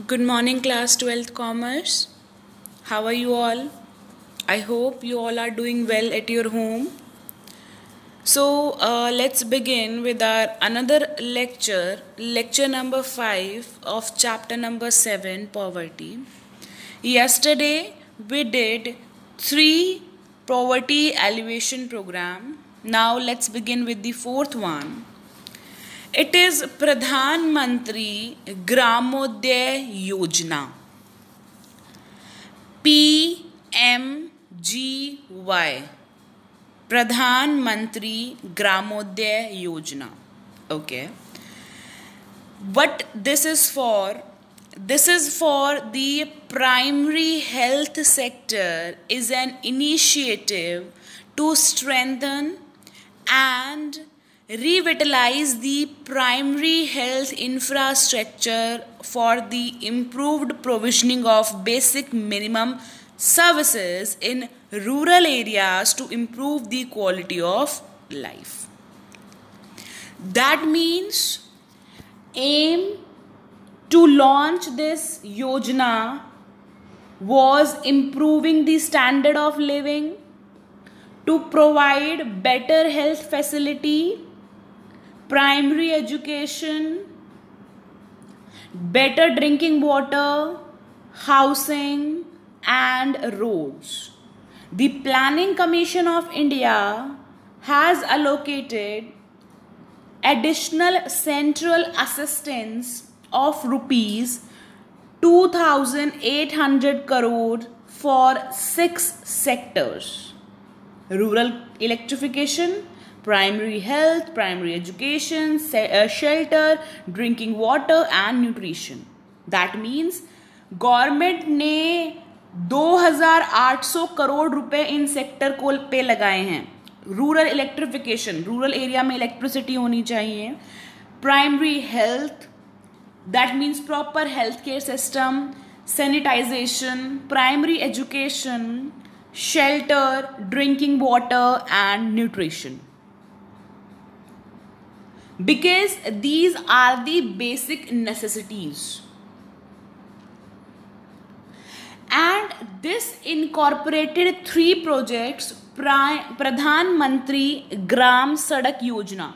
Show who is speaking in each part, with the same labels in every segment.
Speaker 1: Good morning, class 12th Commerce. How are you all? I hope you all are doing well at your home. So, let's begin with our another lecture number 5 of chapter number 7, Poverty. Yesterday, we did 3 poverty alleviation program. Now, let's begin with the fourth one. It is Pradhan Mantri Gramodaya Yojana. PMGY. Pradhan Mantri Gramodaya Yojana. Okay. What this is for? This is for the primary health sector is an initiative to strengthen and revitalize the primary health infrastructure for the improved provisioning of basic minimum services in rural areas to improve the quality of life. That means aim to launch this yojana was improving the standard of living, to provide better health facility, primary education, better drinking water, housing and roads. The Planning Commission of India has allocated additional central assistance of rupees 2,800 crore for 6 sectors: rural electrification, primary health, primary education, shelter, drinking water and nutrition. That means government ने 2,800 करोड़ रुपए in sector को पे लगाए हैं. Rural electrification, rural area में electricity होनी चाहिए. Primary health, that means proper health care system, sanitization, primary education, shelter, drinking water and nutrition. Because these are the basic necessities. And this incorporated 3 projects: Pradhan Mantri Gram Sadak Yojana,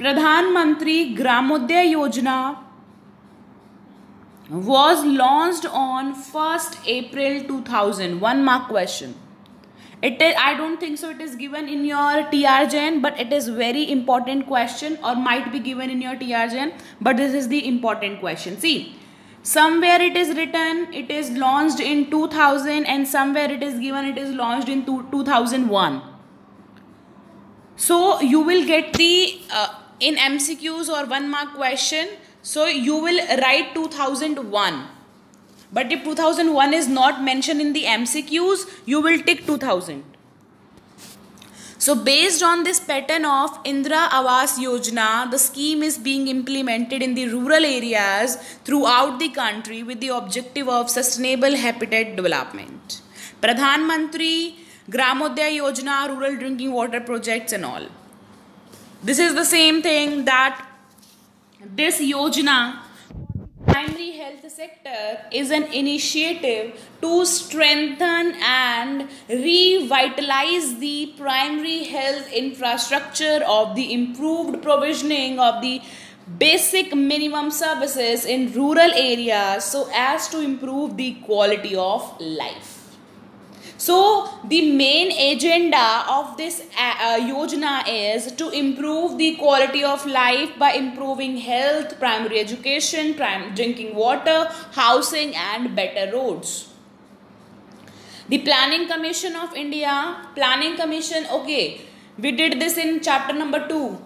Speaker 1: Pradhan Mantri Gramodaya Yojana was launched on 1st April 2000. 1 mark question. I don't think so it is given in your TRJN, but it is very important question, or might be given in your TRJN, but this is the important question. See, somewhere it is written it is launched in 2000 and somewhere it is given it is launched in 2001. So you will get the in MCQs or 1 mark question. So you will write 2001. But if 2001 is not mentioned in the MCQs, you will tick 2000. So based on this pattern of Indira Awas Yojana, the scheme is being implemented in the rural areas throughout the country with the objective of sustainable habitat development. Pradhan Mantri Gramodaya Yojana, rural drinking water projects and all. This is the same thing that this yojana, primary health sector, is an initiative to strengthen and revitalize the primary health infrastructure of the improved provisioning of the basic minimum services in rural areas so as to improve the quality of life. So the main agenda of this yojana is to improve the quality of life by improving health, primary education, drinking water, housing and better roads. The Planning Commission of India, Planning Commission, okay, we did this in chapter number 2.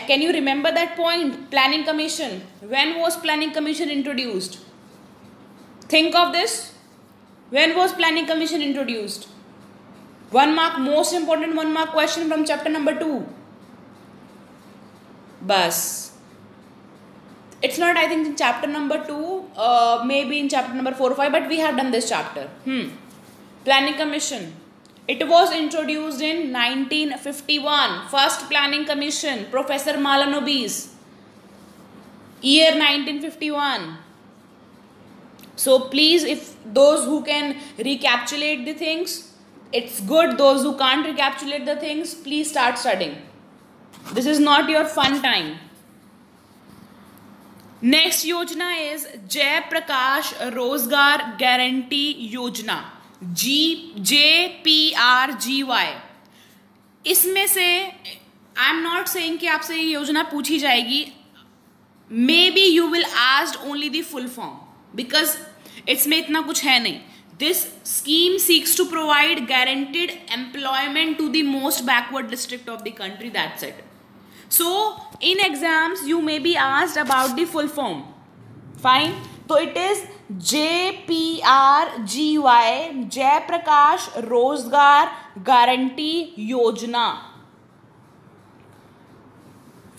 Speaker 1: Can you remember that point? Planning Commission. When was Planning Commission introduced? Think of this. When was Planning Commission introduced? 1 mark, most important 1 mark question from chapter number 2. Bas. It's not, I think, in chapter number 2, maybe in chapter number 4 or 5, but we have done this chapter. Planning Commission. It was introduced in 1951. First Planning Commission, Professor Malanobis, year 1951. So please, if those who can recapitulate the things, it's good. Those who can't recapitulate the things, please start studying. This is not your fun time. Next Yojana is Jai Prakash Rozgar Guarantee Yojana, JPRGY. इसमें से I am not saying कि आपसे ये योजना पूछी जाएगी. May be you will asked only the full form, because इसमें इतना कुछ है नहीं. This scheme seeks to provide guaranteed employment to the most backward district of the country. That's it. So in exams you may be asked about the full form. Fine. So it is JPRGY, Jai Prakash Rozgar Guarantee Yojana.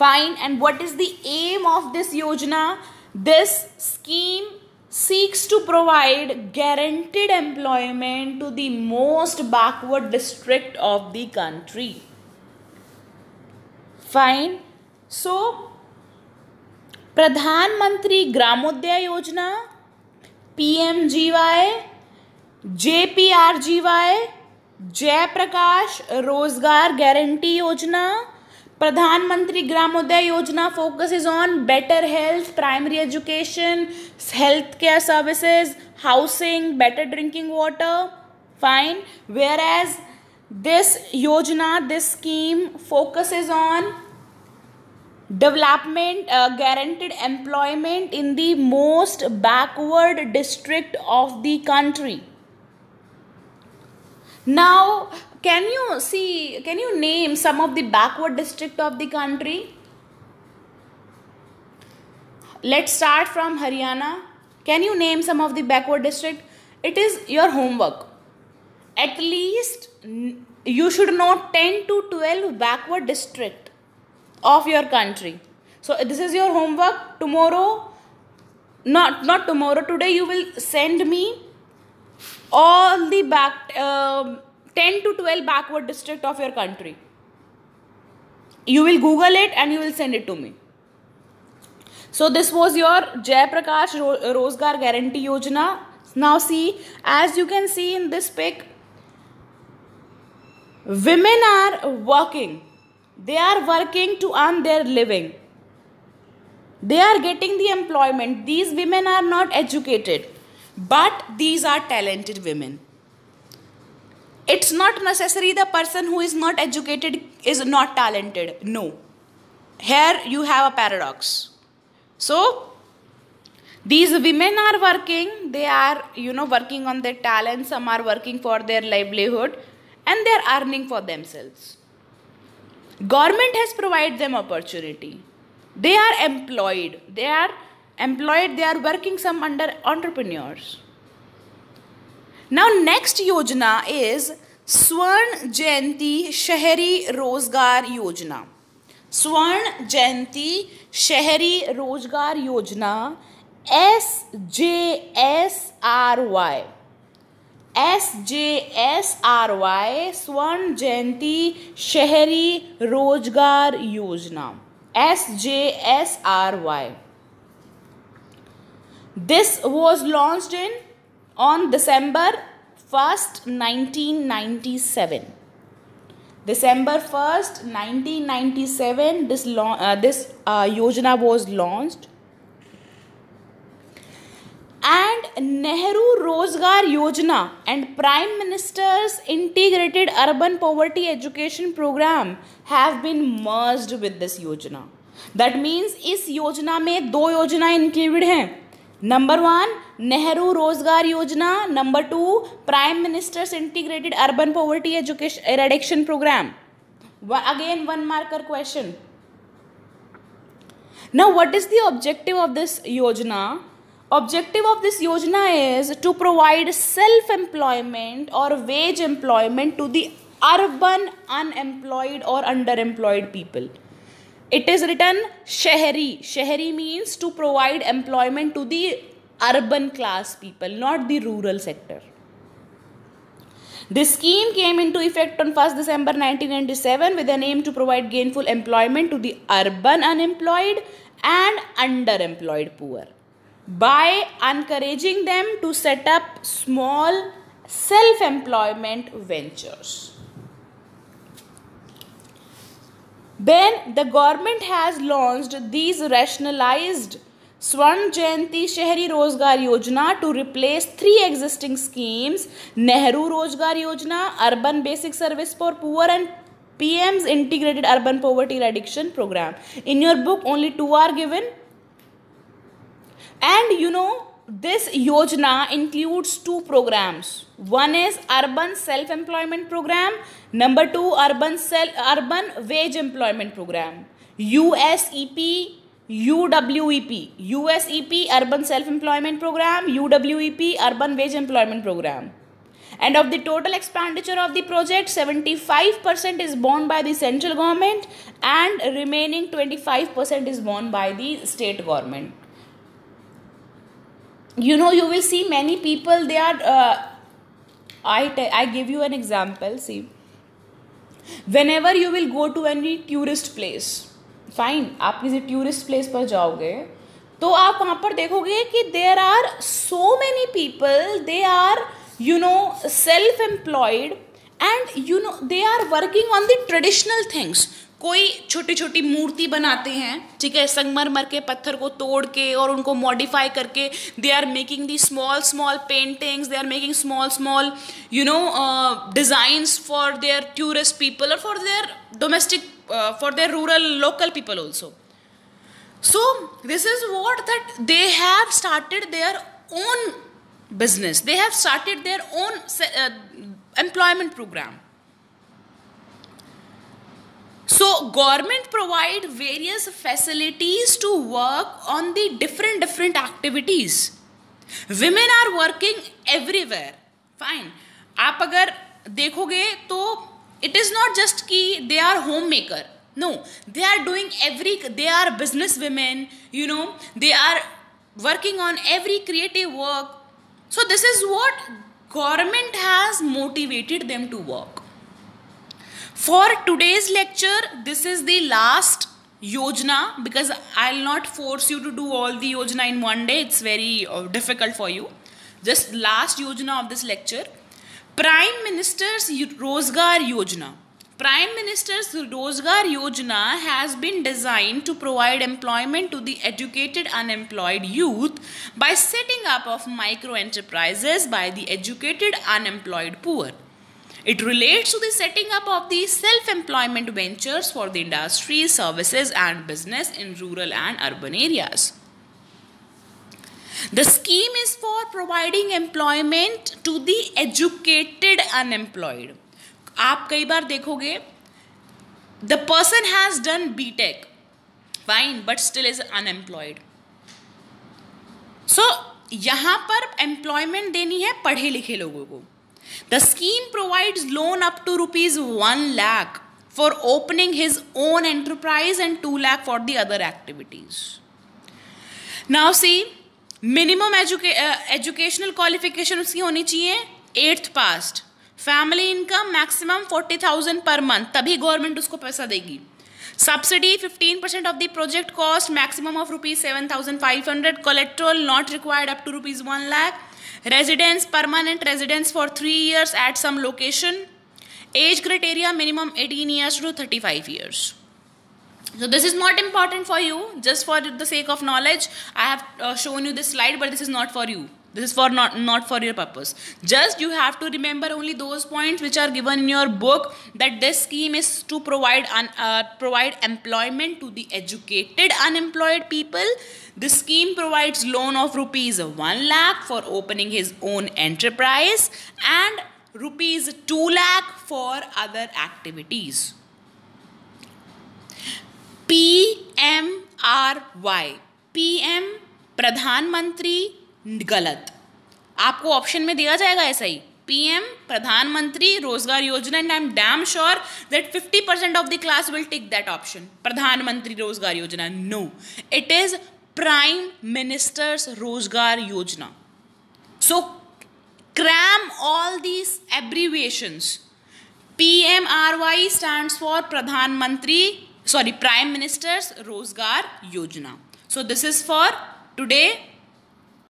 Speaker 1: Fine. And what is the aim of this yojana? This scheme seeks to provide guaranteed employment to the most backward district of the country. Fine. So, Pradhan Gramodaya Yojana, PMGY, JPRGY, Jai Prakash Rozgar Guarantee Yojana. Pradhan Mantri Gramodaya Yojana focuses on better health, primary education, healthcare services, housing, better drinking water. Fine. Whereas this yojana, this scheme focuses on development, guaranteed employment in the most backward district of the country. Now, can you name some of the backward district of the country? Let's start from Haryana. Can you name some of the backward district? It is your homework. At least you should know 10 to 12 backward district of your country. So this is your homework. Tomorrow, not tomorrow, today you will send me all the 10 to 12 backward district of your country. You will Google it and you will send it to me. So this was your Jai Prakash Rozgar Guarantee Yojana. Now see, as you can see in this pic, women are working. They are working to earn their living. They are getting the employment. These women are not educated, but these are talented women. It's not necessary the person who is not educated is not talented. No. Here you have a paradox. So, these women are working. They are, working on their talent. Some are working for their livelihood. And they are earning for themselves. Government has provided them opportunity. They are employed. They are working some under entrepreneurs. Now next yojana is Swarn Jayanti Shahari Rozgar Yojana. Swarn Jayanti Shahari Rozgar Yojana, SJSRY. SJSRY, Swarn Jayanti Shahari Rozgar Yojana. SJSRY. This was launched on December 1st, 1997. December 1st, 1997, this yojana was launched. And Nehru Rozgar Yojana and Prime Minister's Integrated Urban Poverty Education Program have been merged with this yojana. That means इस योजना में दो योजना included हैं. Number 1, Nehru Rozgar Yojana. Number 2, Prime Minister's Integrated Urban Poverty Education Eradication Program. Again, 1 marker question. Now, what is the objective of this yojana? Objective of this yojana is to provide self-employment or wage employment to the urban unemployed or underemployed people. It is written Shahari. Shahari means to provide employment to the urban class people, not the rural sector. This scheme came into effect on 1st December 1997 with an aim to provide gainful employment to the urban unemployed and underemployed poor by encouraging them to set up small self-employment ventures. Then the government has launched these rationalized Swarn Jayanti Shehri Rozgar Yojana to replace three existing schemes: Nehru Rozgar Yojana, Urban Basic Service for Poor, and PM's Integrated Urban Poverty Eradication Program. In your book, only two are given. And this Yojana includes two programs. One is Urban Self-Employment Program. Number two, Urban Wage Employment Program. USEP, UWEP. USEP, Urban Self-Employment Program. UWEP, Urban Wage Employment Program. And of the total expenditure of the project, 75% is borne by the central government and remaining 25% is borne by the state government. You will see many people, they are, I give you an example. See, whenever you will go to any tourist place, fine, आप किसी tourist place पर जाओगे तो आप वहाँ पर देखोगे कि there are so many people, they are self employed and they are working on the traditional things. कोई छोटी छोटी मूर्ति बनाते हैं, ठीक है, संगमरमर के पत्थर को तोड़ के और उनको मॉडिफाई करके they are making the small small paintings, they are making small small designs for their tourist people और for their domestic for their rural local people also. So this is what that they have started their own business, they have started their own employment program. So government provide various facilities to work on the different activities. Women are working everywhere. Fine, आप अगर देखोगे तो it is not just ki they are homemaker. No, they are doing they are business women, they are working on every creative work. So this is what government has motivated them to work. For today's lecture, this is the last yojana, because I'll not force you to do all the yojana in one day. It's very difficult for you. Just last yojana of this lecture. Prime Minister's Rozgar Yojana. Prime Minister's Rozgar Yojana has been designed to provide employment to the educated unemployed youth by setting up of micro enterprises by the educated unemployed poor. It relates to the setting up of the self-employment ventures for the industry, services and business in rural and urban areas. The scheme is for providing employment to the educated unemployed. आप कई बार देखोगे the person has done BTech, fine, but still is unemployed. So यहाँ पर employment देनी है पढ़े लिखे लोगों को. The scheme provides loan up to ₹1 lakh for opening his own enterprise and 2 lakh for the other activities. Now see, minimum educational qualification उसकी होनी चाहिए 8th past, family income maximum 40,000 per month, तभी गवर्नमेंट उसको पैसा देगी. Subsidy 15% of the project cost, maximum of ₹7,500, collateral not required up to ₹1 lakh, residence permanent residence for 3 years at some location, as criteria minimum 18 years to 35 years. So this is not important for you, just for the sake of knowledge I have shown you this slide, but this is not for you, this is for not for your purpose. Just you have to remember only those points which are given in your book, that this scheme is to provide employment to the educated unemployed people. The scheme provides loan of ₹1 lakh for opening his own enterprise and ₹2 lakh for other activities. PMRY, PM प्रधानमंत्री, गलत, आपको option में दिया जाएगा ऐसा ही, PM Pradhan Mantri Rozgar Yojana, and I am damn sure that 50% of the class will take that option, Pradhan Mantri Rozgar Yojana. No, it is prime minister's Rozgar Yojana. So cram all these abbreviations. PMRY stands for Prime Minister's Rozgar Yojana. So this is for today.